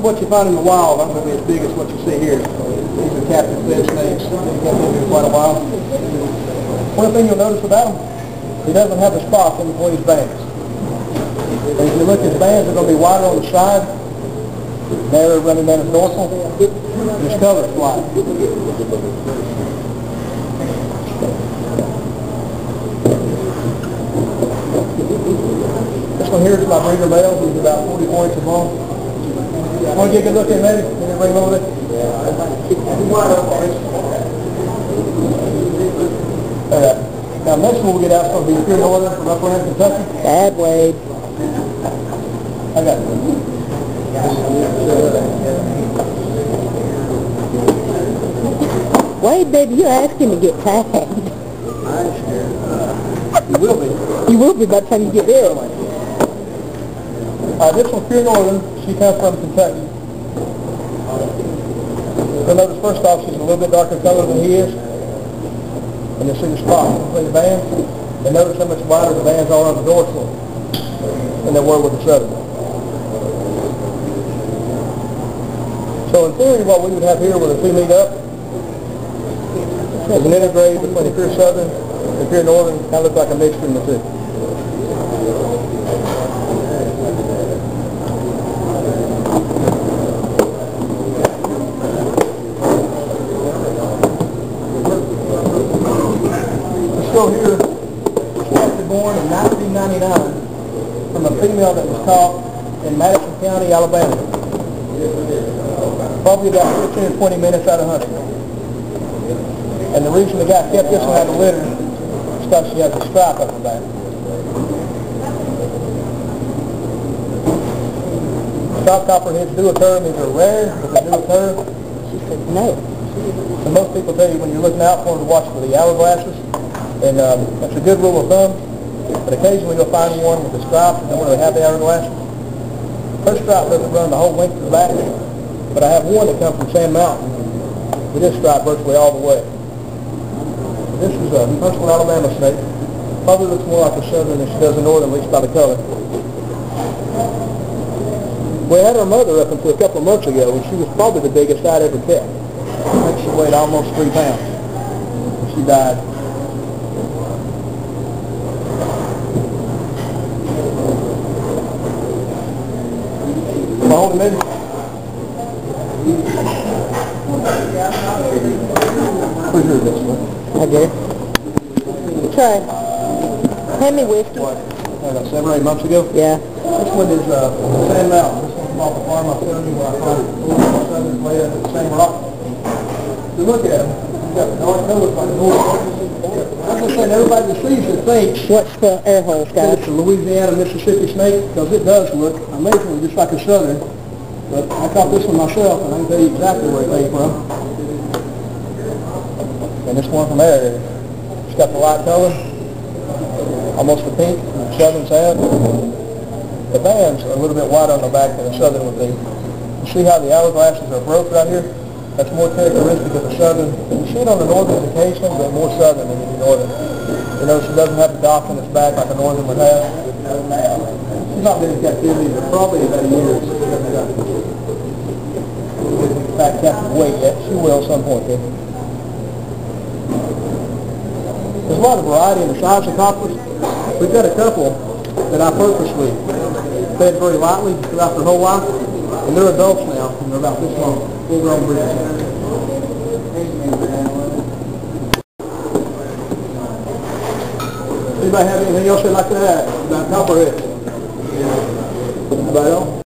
what you find in the wild aren't going to be as big as what you see here. These are captive fed snakes. They've been here quite a while. One thing you'll notice about him, he doesn't have the spots in between his bands. And if you look at his bands, they're going to be wider on the side, narrow running down his dorsal, and his color is white. This one here is my breeder male. He's about 44 inches long. Want to get a good look at him, maybe? Can you bring him over there? Now, next one we'll get out is going to be pure northern from up around Kentucky. Bad Wade. I got it. Wade, baby, you're asking to get tagged. I understand. You will be. You will be by the time you get there. This one's pure northern. She comes from Kentucky. You'll notice first off she's a little bit darker color than he is. And you'll see the spot between the bands. And notice how much wider the bands are on the dorsal than they were with the southern. So in theory what we would have here when the two meet up is an intergrade between the pure southern and pure northern. Kind of looks like a mixture in the two. Here, was captive born in 1999 from a female that was caught in Madison County, Alabama. Probably about 15 or 20 minutes out of hunting. And the reason the guy kept this one out of the litter is because she has a stripe up her back. Striped copperheads do occur. These are rare, but they do occur. She said no. So most people tell you when you're looking out for them to watch for the hourglasses. And that's a good rule of thumb, but occasionally you'll find one with the stripes that don't really have the hourglasses. Her stripe doesn't run the whole length of the back, but I have one that comes from Sand Mountain with this stripe virtually all the way. This is a Huntsville, Alabama snake. Probably looks more like a southern than she does a northern, at least by the color. We had her mother up until a couple of months ago, and she was probably the biggest I'd ever kept. I think she weighed almost 3 pounds. She died. Hold a minute. Where's your this one? I did. Try. Hand me whiskey. What? 7 or 8 months ago? Yeah. This one is Sand Mountain. This one's off the farm I showed you where I found it. Southern way up at the same rock. If you look at them, you've got the dark colors like north. I'm just saying everybody that sees it thinks What's the air holes, guys? it's a Louisiana, Mississippi snake, because it does look amazingly just like a southern. But I caught this one myself, and I can tell you exactly where it came from. And this one from there, it's got the light color, almost the pink that southerns have. The bands are a little bit wider on the back than a southern would be. You see how the hourglasses are broke right here? That's more characteristic of the southern. You see it on the northern occasionally, but more southern than you do northern. You notice it doesn't have the dock in its back like a northern would have. She's not been in captivity for probably about a year. In fact, captive weight yet. She will at some point. There's a lot of variety in the size of coppers. We've got a couple that I purposely fed very lightly throughout their whole life, and they're adults now, and they're about this long. Full-grown breeds. Anybody have anything else they'd like to add about copperheads? Anybody else?